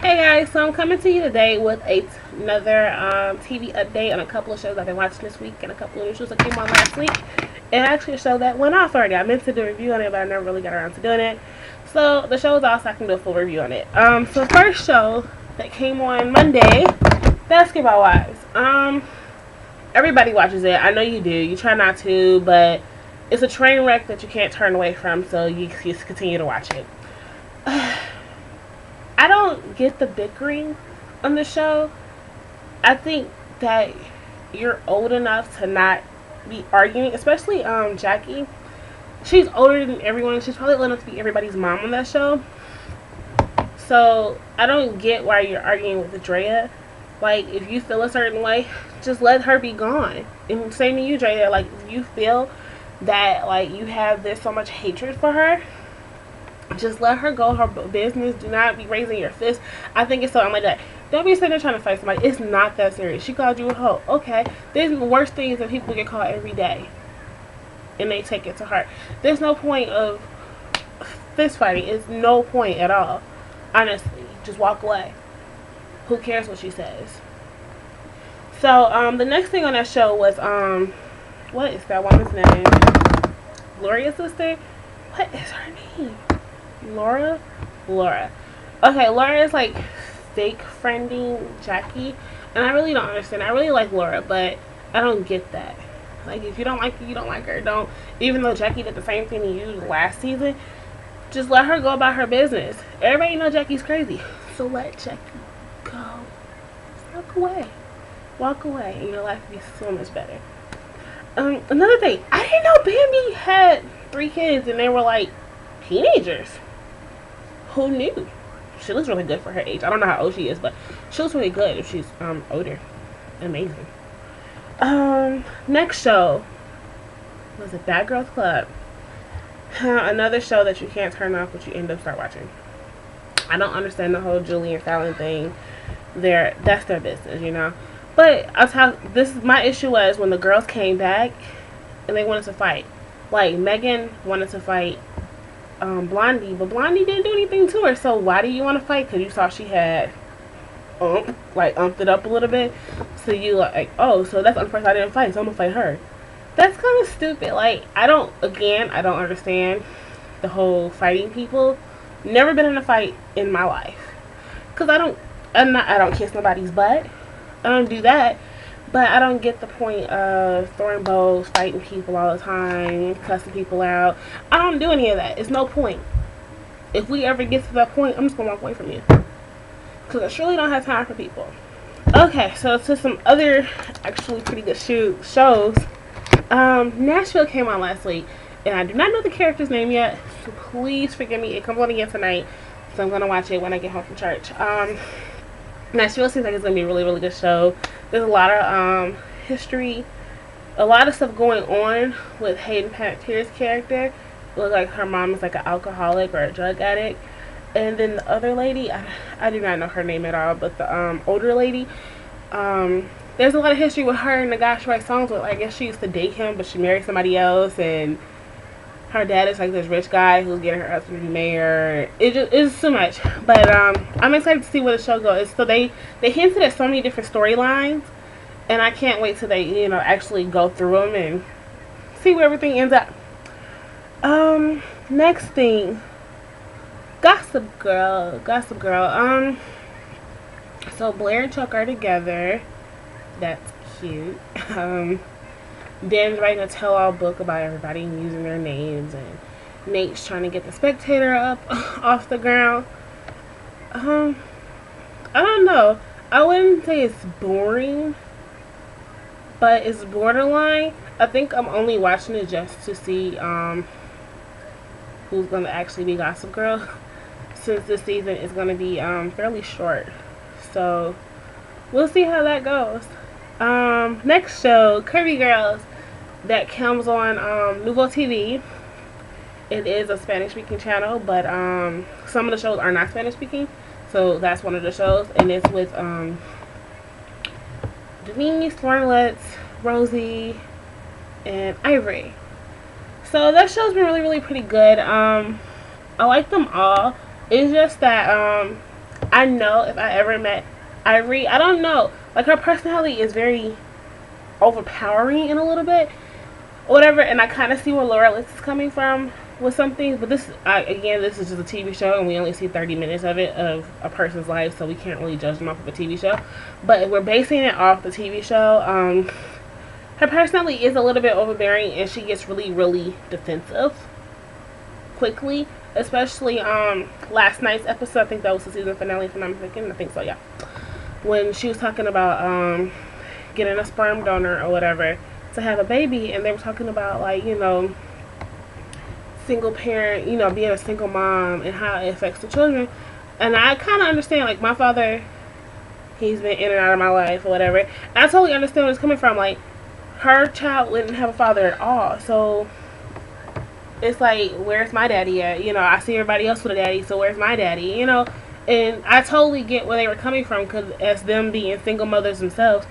Hey guys, so I'm coming to you today with another TV update on a couple of shows I've been watching this week and a couple of new shows that came on last week. And actually a show that went off already. I meant to do a review on it, but I never really got around to doing it. So the show is off, so I can do a full review on it. So first show that came on Monday, Basketball Wives. Everybody watches it. I know you do. You try not to, but it's a train wreck that you can't turn away from, so you just continue to watch it. I don't get the bickering on the show. I think that you're old enough to not be arguing, especially Jackie. She's older than everyone. She's probably old enough to be everybody's mom on that show. So I don't get why you're arguing with Drea. Like, if you feel a certain way, just let her be gone. And same to you, Drea. Like, if you feel that like you have this so much hatred for her, just let her go her business. Do not be raising your fist. I think it's something like that. Don't be sitting there trying to fight somebody. It's not that serious. She called you a hoe. Okay. There's worse things that people get called every day. And they take it to heart. There's no point of fist fighting. It's no point at all. Honestly. Just walk away. Who cares what she says? So, the next thing on that show was, what is that woman's name? Gloria's sister? What is her name? Laura. Okay, Laura is like fake friending Jackie, and I really don't understand. I really like Laura, but I don't get that. Like, if you don't like her, you don't like her. Don't. Even though Jackie did the same thing to you last season, just let her go about her business. Everybody know Jackie's crazy, so let Jackie go. Walk away, and your life will be so much better. Another thing, I didn't know Bambi had 3 kids, and they were like teenagers. Who knew? She looks really good for her age. I don't know how old she is, but she looks really good if she's older. Amazing. Next show was it Bad Girls Club. Another show that you can't turn off, but you end up start watching. I don't understand the whole Julie and Fallon thing. That's their business, you know. But I'll tell this is my issue was when the girls came back and they wanted to fight. Like Megan wanted to fight Blondie, but Blondie didn't do anything to her. So why do you want to fight? Because you saw she had umped it up a little bit. So you like, oh, so that's the only person I didn't fight, so I'm gonna fight her. That's kind of stupid. Like, I don't understand the whole fighting people. Never been in a fight in my life. Because I don't kiss nobody's butt. I don't do that. But I don't get the point of throwing bows, fighting people all the time, cussing people out. I don't do any of that. It's no point. If we ever get to that point, I'm just going to walk away from you. Because I surely don't have time for people. Okay, so to some other actually pretty good shows. Nashville came on last week. And I do not know the character's name yet. So please forgive me. It comes on again tonight. So I'm going to watch it when I get home from church. Nashville seems like it's going to be a really, really good show. There's a lot of history, a lot of stuff going on with Hayden Panettiere's character. It looks like her mom is like an alcoholic or a drug addict. And then the other lady, I do not know her name at all, but the older lady, there's a lot of history with her and the guy she writes songs with. I guess she used to date him, but she married somebody else, and her dad is like this rich guy who's getting her husband to be mayor. It's too much. But I'm excited to see where the show goes. So they hinted at so many different storylines, and I can't wait till they actually go through them and see where everything ends up. Next thing, Gossip Girl. So Blair and Chuck are together. That's cute. Dan's writing a tell-all book about everybody and using their names, and Nate's trying to get the Spectator up off the ground. I don't know. I wouldn't say it's boring, but it's borderline. I think I'm only watching it just to see who's going to actually be Gossip Girl, since this season is going to be fairly short. So we'll see how that goes. Next show, Curvy Girls, that comes on Nouveau TV. It is a Spanish speaking channel, but some of the shows are not Spanish speaking, so that's one of the shows, and it's with Denise, Thornlets, Rosie, and Ivory. So that show's been really, really pretty good. I like them all. It's just that I know if I ever met Ivory, I don't know, like her personality is very overpowering in a little bit, whatever. And I kind of see where Laura Liz is coming from with some things, but this, again, this is just a TV show, and we only see 30 minutes of it, of a person's life, so we can't really judge them off of a TV show. But if we're basing it off the TV show, her personality is a little bit overbearing, and she gets really, really defensive quickly. Especially last night's episode, I think that was the season finale, if I'm not mistaken. I think so, yeah. When she was talking about getting a sperm donor or whatever to have a baby, and they were talking about, like, you know, single parent, you know, being a single mom and how it affects the children. And I kind of understand, like, my father, he's been in and out of my life or whatever. And I totally understand where it's coming from. Like, her child didn't have a father at all, so it's like, where's my daddy at? You know, I see everybody else with a daddy, so where's my daddy? You know, and I totally get where they were coming from, because as them being single mothers themselves,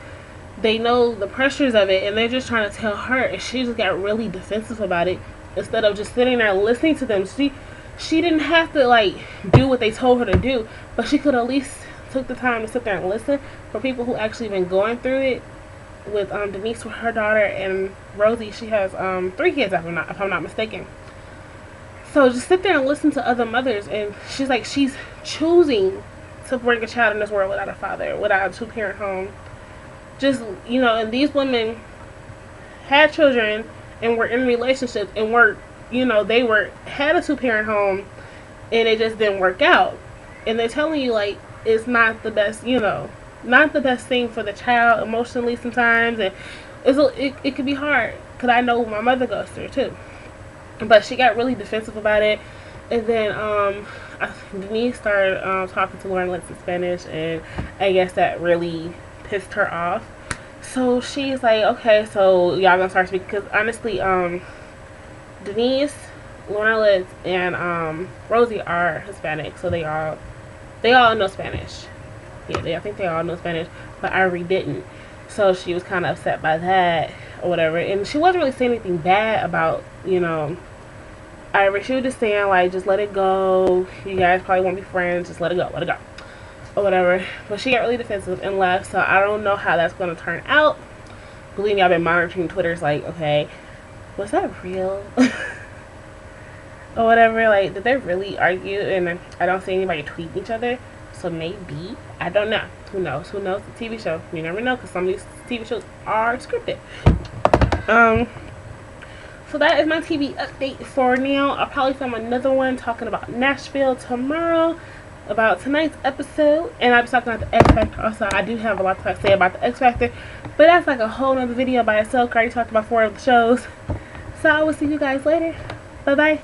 they know the pressures of it, and they're just trying to tell her, and she just got really defensive about it. Instead of just sitting there listening to them, she didn't have to, like, do what they told her to do, but she could at least took the time to sit there and listen. For people who actually been going through it, with Denise with her daughter, and Rosie, she has 3 kids, if I'm not mistaken. So just sit there and listen to other mothers, and she's like, she's choosing to bring a child in this world without a father, without a 2-parent home. Just, you know, and these women had children and were in relationships and were, you know, they had a 2-parent home, and it just didn't work out. And they're telling you, like, it's not the best, you know, not the best thing for the child emotionally sometimes, and it could be hard, because I know my mother goes through it too. But she got really defensive about it, and then Denise started talking to Lauren Lentz in Spanish, and I guess that really pissed her off. So she's like, okay, so y'all gonna start speaking, because honestly, Denise, Lauren Lentz, and Rosie are Hispanic, so they all know Spanish. Yeah, I think they all know Spanish, but Ivory didn't. So she was kind of upset by that or whatever, and she wasn't really saying anything bad about, you know, Ivory. She was just saying, like, just let it go. You guys probably won't be friends. Just let it go, or whatever. But she got really defensive and left. So I don't know how that's going to turn out. Believe me, I've been monitoring Twitter's, like, okay, was that real? Or whatever. Like, did they really argue? And I don't see anybody tweeting each other. So maybe, I don't know. Who knows? Who knows? The TV show. You never know, because some of these TV shows are scripted. So that is my TV update for now. I'll probably film another one talking about Nashville tomorrow, about tonight's episode, and I'll be talking about the X Factor also. I do have a lot to say about the X Factor, but that's like a whole nother video by itself. I already talked about 4 of the shows. So I will see you guys later. Bye bye.